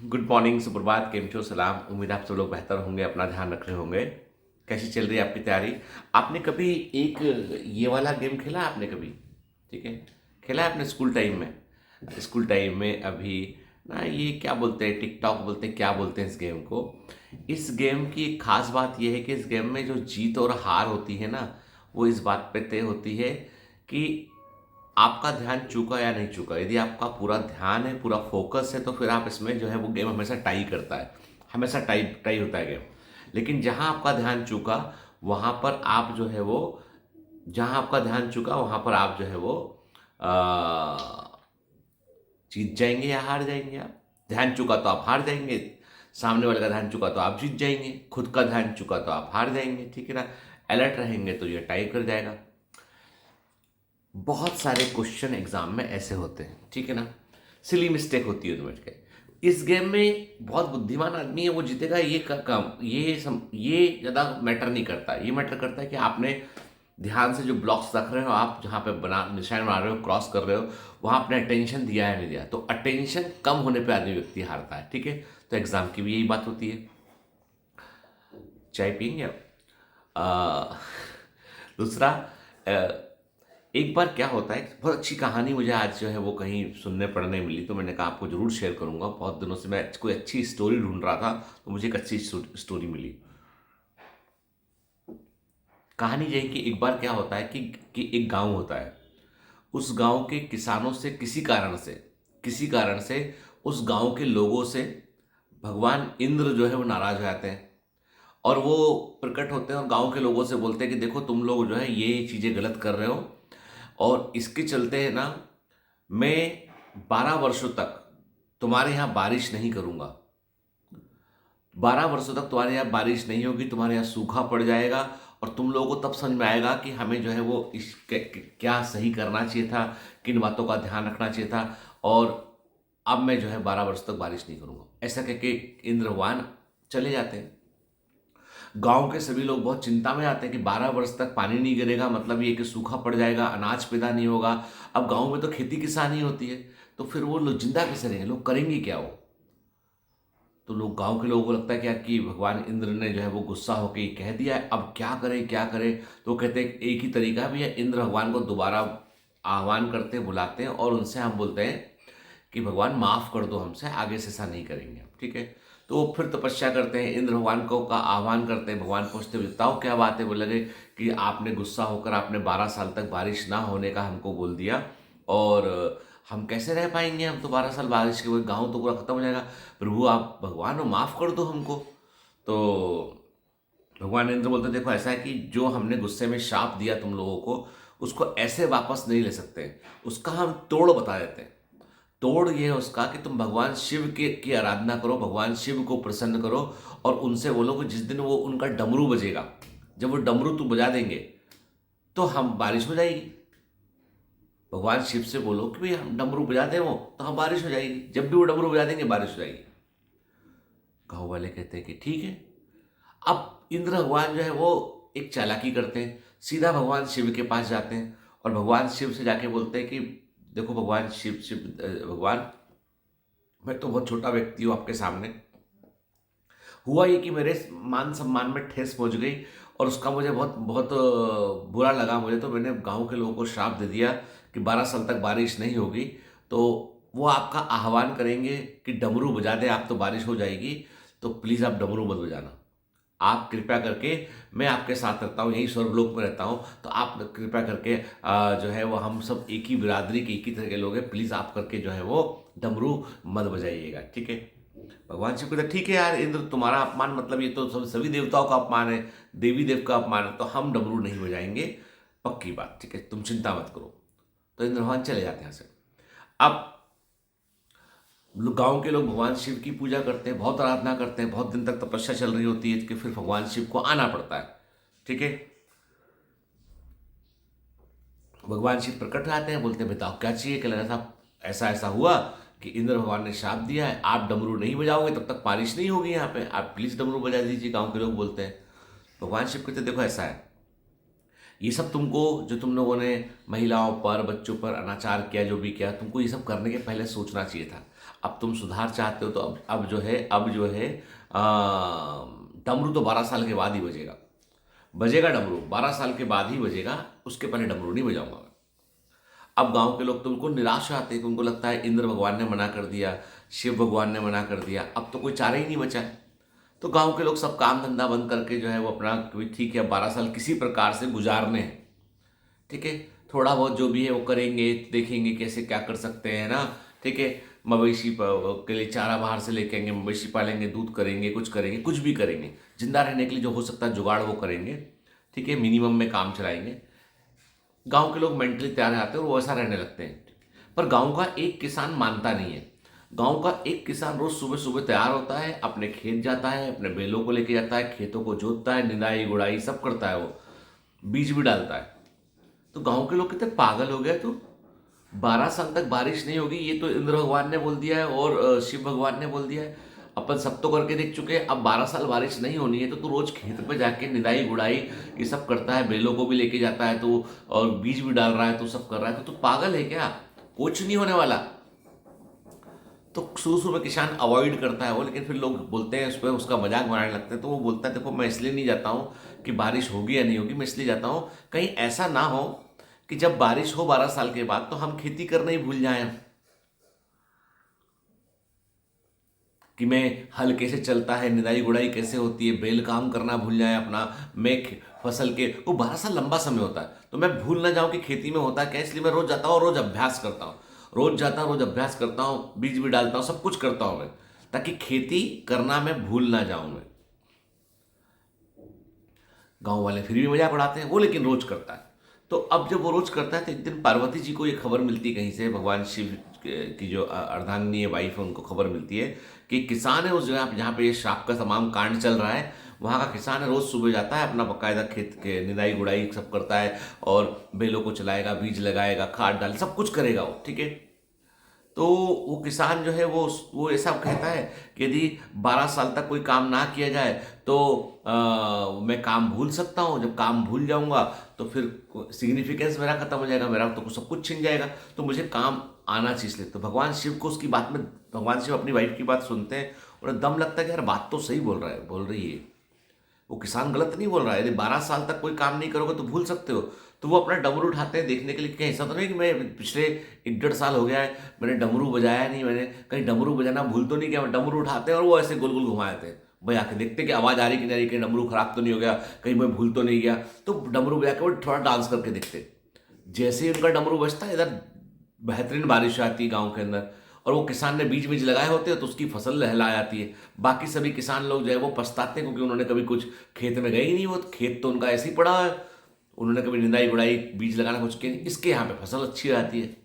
Good morning, सुप्रभात, केम छो, सलाम। उम्मीद आप सब लोग बेहतर होंगे, अपना ध्यान रख रहे होंगे। कैसी चल रही है आपकी तैयारी? आपने कभी एक ये वाला गेम खेला है आपने कभी? ठीक है, खेला है आपने स्कूल टाइम में? स्कूल टाइम में अभी ना, ये क्या बोलते हैं, टिकटॉक बोलते हैं, क्या बोलते हैं इस गेम को? इस गेम की एक खास बात यह है कि इस गेम में जो जीत और हार होती है ना, वो इस बात पे तय होती है कि आपका ध्यान चूका या नहीं चूका। यदि आपका पूरा ध्यान है, पूरा फोकस है, तो फिर आप इसमें जो है वो गेम हमेशा टाई करता है, हमेशा टाई टाई होता है गेम। लेकिन जहां आपका ध्यान चूका, वहां पर आप जो है वो जहां आपका ध्यान चूका वहां पर आप जो है वो जीत जाएंगे या हार जाएंगे। आप ध्यान चुका तो आप हार जाएंगे, सामने वाले का ध्यान चुका तो आप जीत जाएंगे, खुद का ध्यान चुका तो आप हार जाएंगे। ठीक है ना? अलर्ट रहेंगे तो ये टाई कर जाएगा। बहुत सारे क्वेश्चन एग्जाम में ऐसे होते हैं, ठीक है ना? सिली मिस्टेक होती है उनमें के। इस गेम में बहुत बुद्धिमान आदमी है वो जीतेगा, ये का काम ये ज़्यादा मैटर नहीं करता। ये मैटर करता है कि आपने ध्यान से जो ब्लॉक्स रख रहे हो, आप जहाँ पे बना निशान बना रहे हो, क्रॉस कर रहे हो, वहाँ आपने अटेंशन दिया है नहीं दिया। तो अटेंशन कम होने पे आदमी व्यक्ति हारता है। ठीक है? तो एग्जाम की भी यही बात होती है। चाय पियेंगे आप? अ, दूसरा, एक बार क्या होता है, बहुत अच्छी कहानी मुझे आज जो है वो कहीं सुनने पढ़ने मिली, तो मैंने कहा आपको जरूर शेयर करूंगा। बहुत दिनों से मैं कोई अच्छी स्टोरी ढूंढ रहा था, तो मुझे एक अच्छी स्टोरी मिली। कहानी ये है कि एक बार क्या होता है कि एक गांव होता है। उस गांव के किसानों से किसी कारण से उस गांव के लोगों से भगवान इंद्र जो है वो नाराज हो जाते हैं। और वो प्रकट होते हैं और गांव के लोगों से बोलते हैं कि देखो, तुम लोग जो है ये चीज़ें गलत कर रहे हो, और इसके चलते है ना, मैं 12 वर्षों तक तुम्हारे यहाँ बारिश नहीं करूंगा। 12 वर्षों तक तुम्हारे यहाँ बारिश नहीं होगी, तुम्हारे यहाँ सूखा पड़ जाएगा। और तुम लोगों को तब समझ में आएगा कि हमें जो है वो क्या सही करना चाहिए था, किन बातों का ध्यान रखना चाहिए था। और अब मैं जो है 12 वर्ष तक बारिश नहीं करूंगा। ऐसा कह के इंद्र भगवान चले जाते हैं। गांव के सभी लोग बहुत चिंता में आते हैं कि 12 वर्ष तक पानी नहीं गिरेगा, मतलब ये कि सूखा पड़ जाएगा, अनाज पैदा नहीं होगा। अब गांव में तो खेती किसानी होती है, तो फिर वो लोग जिंदा कैसे रहेंगे, लोग करेंगे क्या वो? तो लोग, गांव के लोगों को लगता है कि यार कि भगवान इंद्र ने जो है वो गुस्सा होकर ये कह दिया है, अब क्या करें क्या करें। तो वो कहते हैं एक ही तरीका भी है, इंद्र भगवान को दोबारा आह्वान करते हैं, बुलाते हैं, और उनसे हम बोलते हैं कि भगवान माफ कर दो हमसे, आगे से ऐसा नहीं करेंगे हम। ठीक है? तो वो फिर तपस्या करते हैं, इंद्र भगवान को का आह्वान करते हैं। भगवान पूछते हुए, बताओ क्या बात है? बोले कि आपने गुस्सा होकर आपने 12 साल तक बारिश ना होने का हमको बोल दिया, और हम कैसे रह पाएंगे? हम तो 12 साल बारिश के हुए, गाँव तो पूरा खत्म हो जाएगा। प्रभु आप भगवान हो, माफ कर दो हमको। तो भगवान इंद्र बोलते, देखो ऐसा है कि जो हमने गुस्से में शाप दिया तुम लोगों को, उसको ऐसे वापस नहीं ले सकते, उसका हम तोड़ बता देते हैं। तोड़ ये है उसका कि तुम भगवान शिव के की आराधना करो, भगवान शिव को प्रसन्न करो, और उनसे बोलो कि जिस दिन वो उनका डमरू बजेगा, जब वो डमरू तू बजा देंगे, तो हम बारिश हो जाएगी। भगवान शिव से बोलो कि भाई हम डमरू बजा दें वो, तो हम बारिश हो जाएगी। जब भी वो डमरू बजा देंगे बारिश हो जाएगी। गाँव वाले कहते हैं कि ठीक है। अब इंद्र भगवान जो है वो एक चालाकी करते हैं, सीधा भगवान शिव के पास जाते हैं, और भगवान शिव से जाके बोलते हैं कि देखो भगवान भगवान, मैं तो बहुत छोटा व्यक्ति हूँ आपके सामने। हुआ ये कि मेरे मान सम्मान में ठेस पहुंच गई, और उसका मुझे बहुत बहुत बुरा लगा मुझे। तो मैंने गांव के लोगों को श्राप दे दिया कि 12 साल तक बारिश नहीं होगी। तो वो आपका आह्वान करेंगे कि डमरू बजा दे, आप तो बारिश हो जाएगी। तो प्लीज़ आप डमरू मत बजाना, आप कृपया करके, मैं आपके साथ रहता हूँ, यही स्वर्गलोक में रहता हूँ, तो आप कृपया करके जो है वो, हम सब एक ही बिरादरी के, एक ही तरह के लोग हैं, प्लीज़ आप करके जो है वो डमरू मत बजाइएगा। ठीक है? भगवान शिव कहते ठीक है यार इंद्र, तुम्हारा अपमान, मतलब ये तो सभी देवताओं का अपमान है, देवी देव का अपमान है, तो हम डमरू नहीं बजाएंगे, पक्की बात। ठीक है? तुम चिंता मत करो। तो इंद्र भगवान चले जाते हैं यहाँ से। अब गांव के लोग भगवान शिव की पूजा करते हैं, बहुत आराधना करते हैं, बहुत दिन तक तपस्या चल रही होती है कि फिर भगवान शिव को आना पड़ता है। ठीक है? भगवान शिव प्रकट आते हैं, बोलते हैं बताओ क्या चाहिए? कहना साहब ऐसा ऐसा हुआ कि इंद्र भगवान ने शाप दिया है, आप डमरू नहीं बजाओगे तब तक बारिश नहीं होगी यहाँ पे, आप प्लीज डमरू बजा दीजिए। गांव के लोग बोलते हैं। भगवान शिव कहते देखो ऐसा है, ये सब तुमको, जो तुम लोगों ने महिलाओं पर, बच्चों पर अनाचार किया, जो भी किया, तुमको ये सब करने के पहले सोचना चाहिए था। अब तुम सुधार चाहते हो तो अब जो है आ, डमरू तो 12 साल के बाद ही बजेगा। बजेगा डमरू 12 साल के बाद ही बजेगा, उसके पहले डमरू नहीं बजाऊंगा मैं। अब गांव के लोग तो उनको निराश हो आते हैं कि उनको लगता है इंद्र भगवान ने मना कर दिया, शिव भगवान ने मना कर दिया, अब तो कोई चारा ही नहीं बचा है। तो गांव के लोग सब काम धंधा बंद करके जो है वो अपना ठीक है 12 साल किसी प्रकार से गुजारने हैं। ठीक है, थोड़ा बहुत जो भी है वो करेंगे, देखेंगे कैसे क्या कर सकते हैं ना। ठीक है, के लिए चारा बाहर से लेके आएंगे, मवेशी पालेंगे, दूध करेंगे, कुछ करेंगे, कुछ भी करेंगे, जिंदा रहने के लिए जो हो सकता है जुगाड़ वो करेंगे। ठीक है, मिनिमम में काम चलाएंगे। गांव के लोग मेंटली तैयार आते हैं और वो ऐसा रहने लगते हैं। पर गांव का एक किसान मानता नहीं है। गांव का एक किसान रोज सुबह सुबह तैयार होता है, अपने खेत जाता है, अपने बैलों को लेके जाता है, खेतों को जोतता है, निदाई गुड़ाई सब करता है, वो बीज भी डालता है। तो गांव के लोग कितने पागल हो गए। तो 12 साल तक बारिश नहीं होगी, ये तो इंद्र भगवान ने बोल दिया है और शिव भगवान ने बोल दिया है, अपन सब तो करके देख चुके हैं। अब 12 साल बारिश नहीं होनी है तो तू रोज खेत पे जाके निदाई गुड़ाई ये सब करता है, बैलों को भी लेके जाता है तो, और बीज भी डाल रहा है, तो सब कर रहा है, तो तू पागल है क्या? कुछ नहीं होने वाला। तो शुरू शुरू में किसान अवॉइड करता है वो, लेकिन फिर लोग बोलते हैं उस पर, उसका मजाक बनाने लगते हैं। तो वो बोलता है देखो मैं इसलिए नहीं जाता हूँ कि बारिश होगी या नहीं होगी, मैं इसलिए जाता हूँ कहीं ऐसा ना हो कि जब बारिश हो 12 साल के बाद तो हम खेती करना ही भूल जाएं, कि मैं हल कैसे चलता है, निदाई गुड़ाई कैसे होती है, बैल काम करना भूल जाए अपना, मैं फसल के, वो 12 साल लंबा समय होता है, तो मैं भूल ना जाऊं कि खेती में होता क्या। इसलिए मैं रोज जाता हूँ, रोज अभ्यास करता हूँ, रोज जाता हूँ, रोज अभ्यास करता हूँ, बीज भी डालता हूँ, सब कुछ करता हूँ मैं, ताकि खेती करना मैं भूल ना जाऊं मैं। गांव वाले फिर भी मजाक उड़ाते हैं, वो लेकिन रोज करता है। तो अब जब वो रोज करता है तो एक दिन पार्वती जी को ये खबर मिलती है कहीं से, भगवान शिव की जो अर्धांगिनी वाइफ है उनको खबर मिलती है कि किसान है उस जगह जहाँ पे ये श्राप का तमाम कांड चल रहा है, वहाँ का किसान है, रोज सुबह जाता है, अपना बकायदा खेत के निदाई गुड़ाई सब करता है, और बेलों को चलाएगा, बीज लगाएगा, खाद डाल, सब कुछ करेगा वो। ठीक है, तो वो किसान जो है वो ऐसा कहता है कि यदि 12 साल तक कोई काम ना किया जाए तो मैं काम भूल सकता हूँ, जब काम भूल जाऊंगा तो फिर सिग्निफिकेंस मेरा खत्म हो जाएगा, मेरा तो सब कुछ छिन जाएगा, तो मुझे काम आना चाहिए। इसलिए तो भगवान शिव को उसकी बात में, भगवान शिव अपनी वाइफ की बात सुनते हैं, उन्हें दम लगता है कि यार बात तो सही बोल रही है, वो किसान गलत नहीं बोल रहा है। यदि 12 साल तक कोई काम नहीं करोगे तो भूल सकते हो। तो वो अपना डमरू उठाते हैं देखने के लिए, कहीं ऐसा तो नहीं कि मैं पिछले 1-1.5 साल हो गया है मैंने डमरू बजाया नहीं, मैंने कहीं डमरू बजाना भूल तो नहीं किया। डमरू उठाते हैं और वो ऐसे गोल गोल घुमाते हैं, भाई आके देखते कि आवाज़ आ रही कि नहीं आ रही, कहीं डमरू खराब तो नहीं हो गया, कहीं मैं भूल तो नहीं गया। तो डमरू बजा के वो थोड़ा डांस करके देखते। जैसे ही उनका डमरू बजता है इधर बेहतरीन बारिश आती है गाँव के अंदर, और वो किसान ने बीज बीज लगाए होते हैं तो उसकी फसल लहला जाती है। बाकी सभी किसान लोग जो है वो पछताते हैं, क्योंकि उन्होंने कभी कुछ खेत में गए ही नहीं, वो खेत तो उनका ऐसे ही पड़ा है, उन्होंने कभी निंदाई गुड़ाई बीज लगाना कुछ किया नहीं, इसके यहाँ पे फसल अच्छी आती है।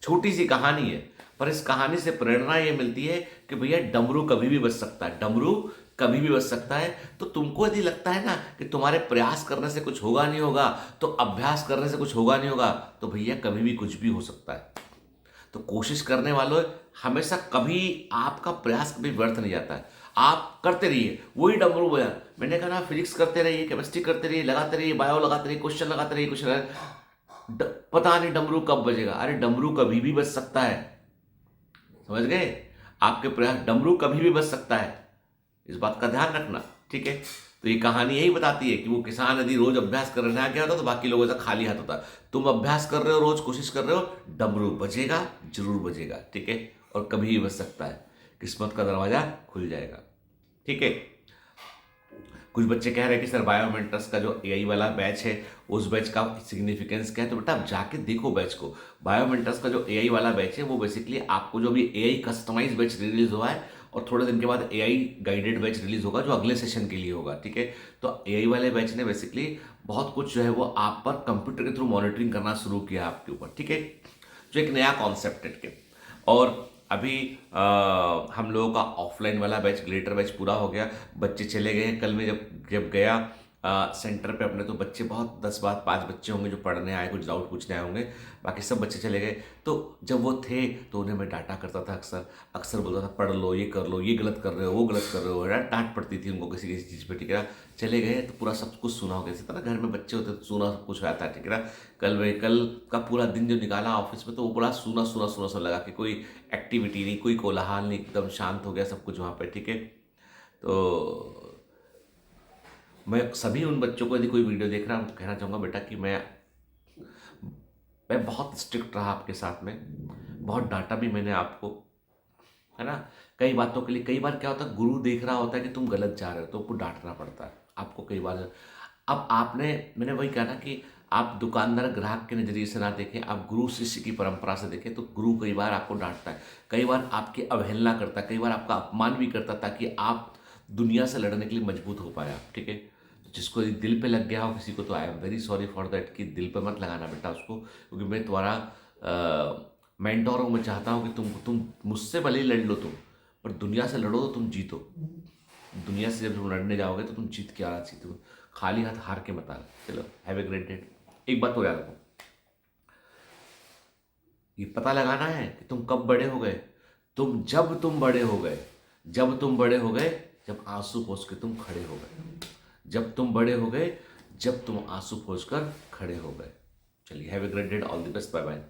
छोटी सी कहानी है, पर इस कहानी से प्रेरणा ये मिलती है कि भैया डमरू कभी भी बज सकता है, डमरू कभी भी बज सकता है। तो तुमको यदि लगता है ना कि तुम्हारे प्रयास करने से कुछ होगा नहीं होगा, तो अभ्यास करने से कुछ होगा नहीं होगा, तो भैया कभी भी कुछ भी हो सकता है। तो कोशिश करने वालों, हमेशा कभी आपका प्रयास कभी व्यर्थ नहीं जाता है। आप करते रहिए, वही डमरू बजा, मैंने कहा ना, फिजिक्स करते रहिए, केमिस्ट्री करते रहिए, लगाते रहिए, बायो लगाते रहिए, क्वेश्चन लगाते रहिए, पता नहीं डमरू कब बजेगा। अरे डमरू कभी भी बज सकता है, समझ गए? आपके प्रयास, डमरू कभी भी बज सकता है, इस बात का ध्यान रखना। ठीक है, तो ये कहानी यही बताती है कि वो किसान यदि रोज अभ्यास करने आ गया होता तो बाकी लोगों से खाली हाथ होता। तुम अभ्यास कर रहे हो, रोज कोशिश कर रहे हो, डमरू बजेगा, जरूर बजेगा। ठीक है, और कभी भी बज सकता है, किस्मत का दरवाजा खुल जाएगा। ठीक है, कुछ बच्चे कह रहे हैं कि सर बायोमेंटर्स का जो एआई वाला बैच है उस बैच का सिग्निफिकेंस क्या है, तो बेटा आप जाके देखो बैच को। बायोमेंटर्स का जो एआई वाला बैच है वो बेसिकली आपको जो भी एआई कस्टमाइज बैच रिलीज हुआ है, और थोड़े दिन के बाद एआई गाइडेड बैच रिलीज होगा जो अगले सेशन के लिए होगा। ठीक है, तो एआई वाले बैच ने बेसिकली बहुत कुछ जो है वो आप पर कंप्यूटर के थ्रू मॉनिटरिंग करना शुरू किया आपके ऊपर। ठीक है, जो एक नया कॉन्सेप्ट है। और अभी हम लोगों का ऑफलाइन वाला बैच, ग्लेटर बैच पूरा हो गया, बच्चे चले गए। कल मैं जब गया सेंटर पे अपने, तो बच्चे बहुत 10 बात 5 बच्चे होंगे जो पढ़ने आए, कुछ डाउट पूछने आए होंगे, बाकी सब बच्चे चले गए। तो जब वो थे तो उन्हें मैं डांटा करता था, अक्सर अक्सर बोलता था पढ़ लो, ये कर लो, ये गलत कर रहे हो, वो गलत कर रहे हो, है ना। डांट पड़ती थी उनको किसी किसी चीज़ पे, ठीक है ना। चले गए तो पूरा सब कुछ सुना हो गया, था ना, घर में बच्चे होते तो सुना सब कुछ होता है, ठीक है ना। कल का पूरा दिन जो निकाला ऑफिस में, तो वो पूरा सूना सूना सूना सा लगा कि कोई एक्टिविटी नहीं, कोई कोलाहल नहीं, एकदम शांत हो गया सब कुछ वहाँ पे, ठीक है। तो मैं सभी उन बच्चों को, यदि कोई वीडियो देख रहा हूँ, कहना चाहूँगा बेटा कि मैं बहुत स्ट्रिक्ट रहा आपके साथ में, बहुत डांटा भी मैंने आपको, है ना। कई बातों के लिए, कई बार क्या होता है, गुरु देख रहा होता है कि तुम गलत जा रहे हो, तो आपको डांटना पड़ता है आपको कई बार। अब मैंने वही कहा ना कि आप दुकानदार ग्राहक के नज़रिए से ना देखें, आप गुरु शिष्य की परंपरा से देखें। तो गुरु कई बार आपको डांटता है, कई बार आपकी अवहेलना करता है, कई बार आपका अपमान भी करता है, ताकि आप दुनिया से लड़ने के लिए मजबूत हो पाए आप, ठीक है। तो जिसको ये दिल पे लग गया हो किसी को, तो I am very sorry for that, कि दिल पे मत लगाना बेटा उसको, क्योंकि मैं तुम्हारा मेंटोर हूँ। मैं चाहता हूँ कि तुम मुझसे भले ही लड़ लो तुम, पर दुनिया से लड़ो तो तुम जीतो। दुनिया से जब तुम लड़ने जाओगे तो तुम जीत के आना चाहिए, तुम खाली हाथ हार के मत आना। चलो, हैव ए ग्रेट डे। एक बात तो याद रखो, ये पता लगाना है कि तुम कब बड़े हो गए। जब तुम बड़े हो गए, जब आंसू पोंछ के तुम खड़े हो गए, जब तुम बड़े हो गए, जब तुम आंसू पोंछ कर खड़े हो गए। चलिए, have a great day, all the best, bye bye.